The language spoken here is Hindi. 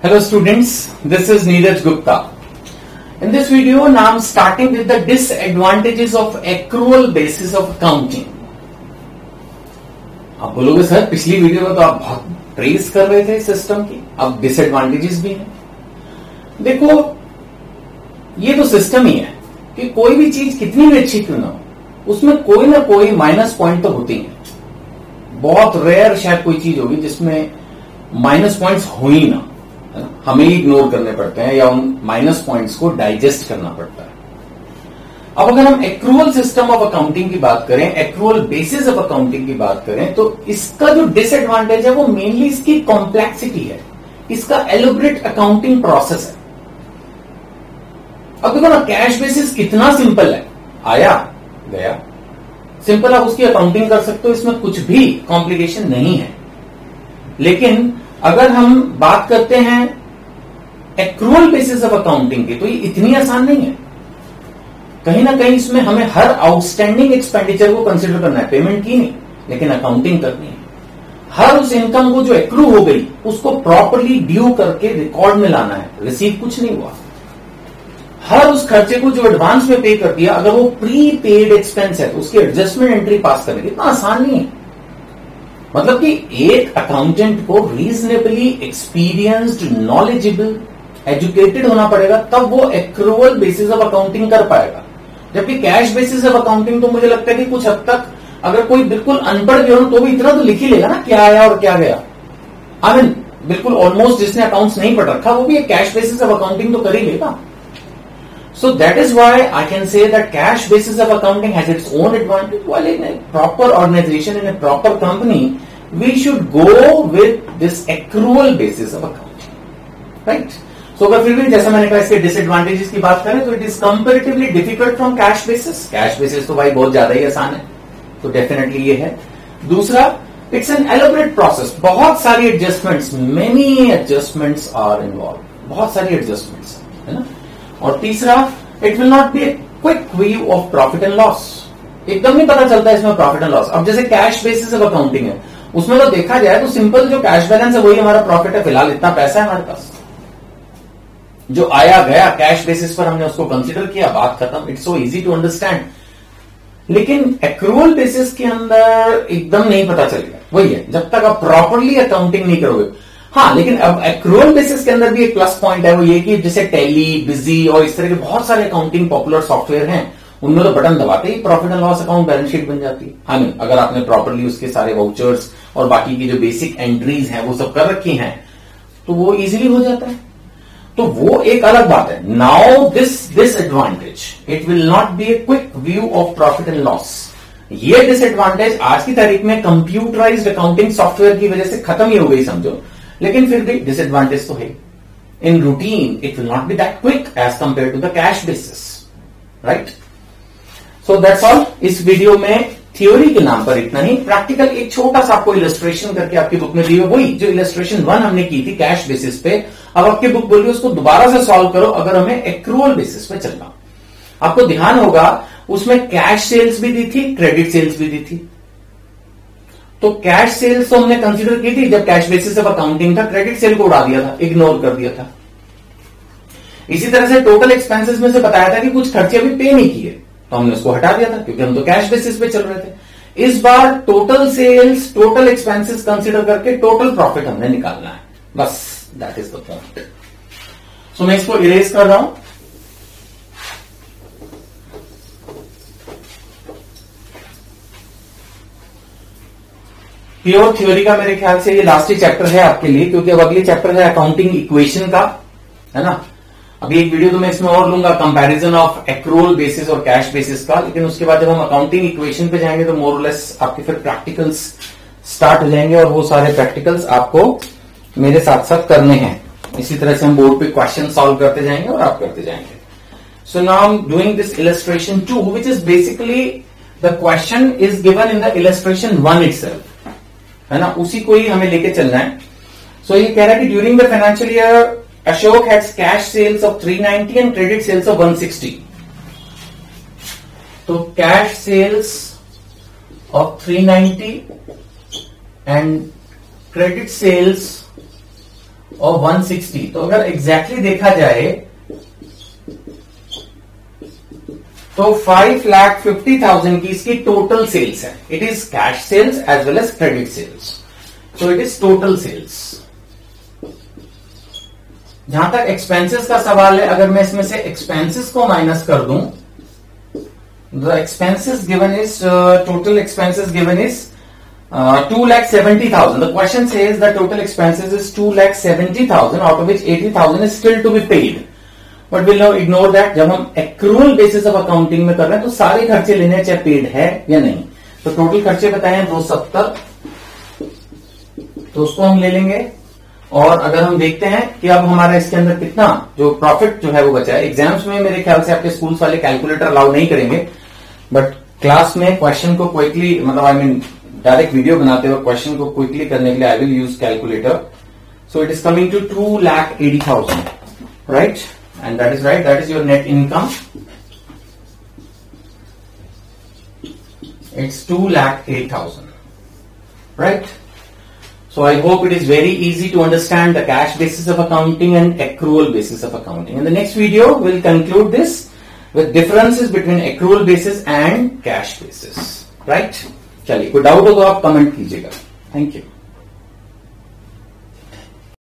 Hello students, this is Neeraj Gupta. In this video, now I am starting with the disadvantages of accrual basis of accounting. आप बोलोगे सर पिछली वीडियो में तो आप बहुत प्रेज कर रहे थे सिस्टम की, अब डिसएडवांटेजेस भी हैं। देखो ये तो सिस्टम ही है कि कोई भी चीज कितनी भी अच्छी क्यों ना हो उसमें कोई ना कोई माइनस पॉइंट तो होती है। बहुत रेयर शायद कोई चीज होगी जिसमें माइनस पॉइंट्स हो ही ना, हमें इग्नोर करने पड़ते हैं या उन माइनस पॉइंट्स को डाइजेस्ट करना पड़ता है। अब अगर हम एक्रूअल सिस्टम ऑफ अकाउंटिंग की बात करें, एक्रूअल बेसिस ऑफ अकाउंटिंग की बात करें, तो इसका जो डिसएडवांटेज है वो मेनली इसकी कॉम्प्लेक्सिटी है, इसका एलोबरेट अकाउंटिंग प्रोसेस है। अब देखो ना, कैश बेसिस कितना सिंपल है, आया गया सिंपल, आप उसकी अकाउंटिंग कर सकते हो, इसमें कुछ भी कॉम्प्लिकेशन नहीं है। लेकिन अगर हम बात करते हैं एक्रूअल बेसिस ऑफ अकाउंटिंग की, तो ये इतनी आसान नहीं है। कहीं ना कहीं इसमें हमें हर आउटस्टैंडिंग एक्सपेंडिचर को कंसिडर करना है, पेमेंट की नहीं लेकिन अकाउंटिंग करनी है। हर उस इनकम को जो एक्रू हो गई उसको प्रॉपरली ड्यू करके रिकॉर्ड में लाना है, रिसीव कुछ नहीं हुआ। हर उस खर्चे को जो एडवांस में पे कर दिया, अगर वो प्री पेड एक्सपेंस है तो उसकी एडजस्टमेंट एंट्री पास करने की इतना आसान नहीं है। मतलब कि एक अकाउंटेंट को रीजनेबली एक्सपीरियंस्ड, नॉलेजेबल, एजुकेटेड होना पड़ेगा, तब वो एक्रूअल बेसिस ऑफ अकाउंटिंग कर पाएगा। जबकि कैश बेसिस ऑफ अकाउंटिंग तो मुझे लगता है कि कुछ हद तक अगर कोई बिल्कुल अनपढ़ भी हो तो भी इतना तो लिख ही लेगा ना, क्या आया और क्या गया। आई मीन बिल्कुल ऑलमोस्ट जिसने अकाउंट्स नहीं पढ़ रखा वो भी एक कैश बेसिस ऑफ अकाउंटिंग तो कर ही लेगा। So that is why I can say that cash basis of accounting has its own advantage, while in a proper organization, in a proper company, we should go with this accrual basis of accounting, right? So अगर फिर भी जैसा मैंने कहा इसके डिसएडवांटेजेस की बात करें तो it is comparatively difficult from cash basis. Cash basis तो भाई बहुत ज्यादा ही आसान है, तो डेफिनेटली ये है। दूसरा, इट्स एन एलोबरेट प्रोसेस, बहुत सारी adjustments, many adjustments are involve, बहुत सारी एडजस्टमेंट्स है ना। और तीसरा, it will not be a quick view of profit and loss, एकदम नहीं पता चलता है इसमें प्रॉफिट एंड लॉस। अब जैसे कैश बेसिस ऑफ अकाउंटिंग है, उसमें तो देखा जाए तो सिंपल जो कैश बैलेंस है वही हमारा प्रॉफिट है, फिलहाल इतना पैसा है हमारे पास, जो आया गया कैश बेसिस पर हमने उसको कंसिडर किया, बात खत्म, it's so easy to understand. लेकिन एक्रूअल बेसिस के अंदर एकदम नहीं पता चलेगा, वही है, जब तक आप प्रॉपरली अकाउंटिंग नहीं करोगे। हाँ, लेकिन अब एक्रूअल बेसिस के अंदर भी एक प्लस पॉइंट है, वो ये कि जैसे टैली, बिजी और इस तरह के बहुत सारे अकाउंटिंग पॉपुलर सॉफ्टवेयर हैं, उनमें तो बटन दबाते ही profit and loss account balance sheet बन जाती है। हाँ, नहीं अगर आपने प्रॉपरली उसके सारे वाउचर्स और बाकी की जो बेसिक एंट्रीज हैं वो सब कर रखी हैं तो वो इजीली हो जाता है, तो वो एक अलग बात है। Now this advantage, it will not be a quick view of profit and loss. ये डिसएडवांटेज आज की तारीख में कंप्यूटराइज्ड अकाउंटिंग सॉफ्टवेयर की वजह से खत्म ही हो गई समझो, लेकिन फिर भी डिसएडवांटेज तो है। In routine it will not be that quick as compare to the cash basis, right. So that's all. इस वीडियो में थ्योरी के नाम पर इतना ही, प्रैक्टिकल एक छोटा सा आपको इलस्ट्रेशन करके आपकी बुक में दी है, वही जो इलस्ट्रेशन 1 हमने की थी कैश बेसिस पे, अब आपकी बुक बोलिए उसको दोबारा से सॉल्व करो अगर हमें एक्रूअल बेसिस पे चलना। आपको ध्यान होगा उसमें कैश सेल्स भी दी थी, क्रेडिट सेल्स भी दी थी। तो कैश सेल्स तो हमने कंसीडर की थी जब कैश बेसिस ऑफ अकाउंटिंग था, क्रेडिट सेल को उड़ा दिया था, इग्नोर कर दिया था। इसी तरह से टोटल एक्सपेंसेस में से बताया था कि कुछ खर्चे अभी पे नहीं किए तो हमने उसको हटा दिया था क्योंकि हम तो कैश बेसिस पे चल रहे थे। इस बार total sales, total expenses consider करके टोटल प्रॉफिट हमने निकालना है, बस that is the point. So मैं इसको इरेज कर रहा हूं। प्योर थ्योरी का मेरे ख्याल से ये लास्ट ही चैप्टर है आपके लिए, क्योंकि अब अगली चैप्टर है अकाउंटिंग इक्वेशन का, है ना। अभी एक वीडियो तो मैं इसमें और लूंगा कंपैरिजन ऑफ एक्रूअल बेसिस और कैश बेसिस का, लेकिन उसके बाद जब हम अकाउंटिंग इक्वेशन पे जाएंगे तो मोर और लेस आपके फिर प्रैक्टिकल्स स्टार्ट हो जाएंगे और वो सारे प्रैक्टिकल्स आपको मेरे साथ साथ करने हैं। इसी तरह से हम बोर्ड पे क्वेश्चन सॉल्व करते जाएंगे और आप करते जाएंगे। So now I am doing this illustration 2 which is basically the question is given in the illustration 1 itself, है ना, उसी को ही हमें लेके चलना है। सो ये कह रहा है कि during the financial year Ashok had cash sales of 390 and credit sales of 160। तो cash sales of 390 and credit sales और 160, तो अगर एग्जैक्टली देखा जाए तो 5,50,000 की इसकी टोटल सेल्स है. It is cash sales as well as credit sales. So it is total sales. जहां तक एक्सपेंसेस का सवाल है, अगर मैं इसमें से एक्सपेंसेस को माइनस कर दूं, the expenses given is total expenses given is 2,70,000. The question says the total expenses is 2,70,000, out of which 80,000 is still to be paid. But we'll now ignore that. जब हम accrual basis of accounting में कर रहे हैं तो सारे खर्चे लेने चाहे पेड है या नहीं. तो टोटल खर्चे बताए हैं 270, तो उसको हम ले लेंगे. और अगर हम देखते हैं कि अब हमारा इसके अंदर कितना जो प्रॉफिट जो है वो बचा है. एग्जाम्स में मेरे ख्याल से आपके स्कूल्स वाले कैलकुलेटर अलाउ नहीं करेंगे, बट क्लास में क्वेश्चन को क्विकली, मतलब आई मीन डायरेक्ट वीडियो बनाते हुए क्वेश्चन को क्विकली करने के लिए I will use calculator. So it is coming to 2,80,000, right? And that is right, that is your net income. It's 2,08,000, right? So I hope it is very easy to understand the cash basis of accounting and accrual basis of accounting. In the next video, we'll conclude this with differences between accrual basis and cash basis, right? चलिए, कोई डाउट हो तो आप कमेंट कीजिएगा. Thank you.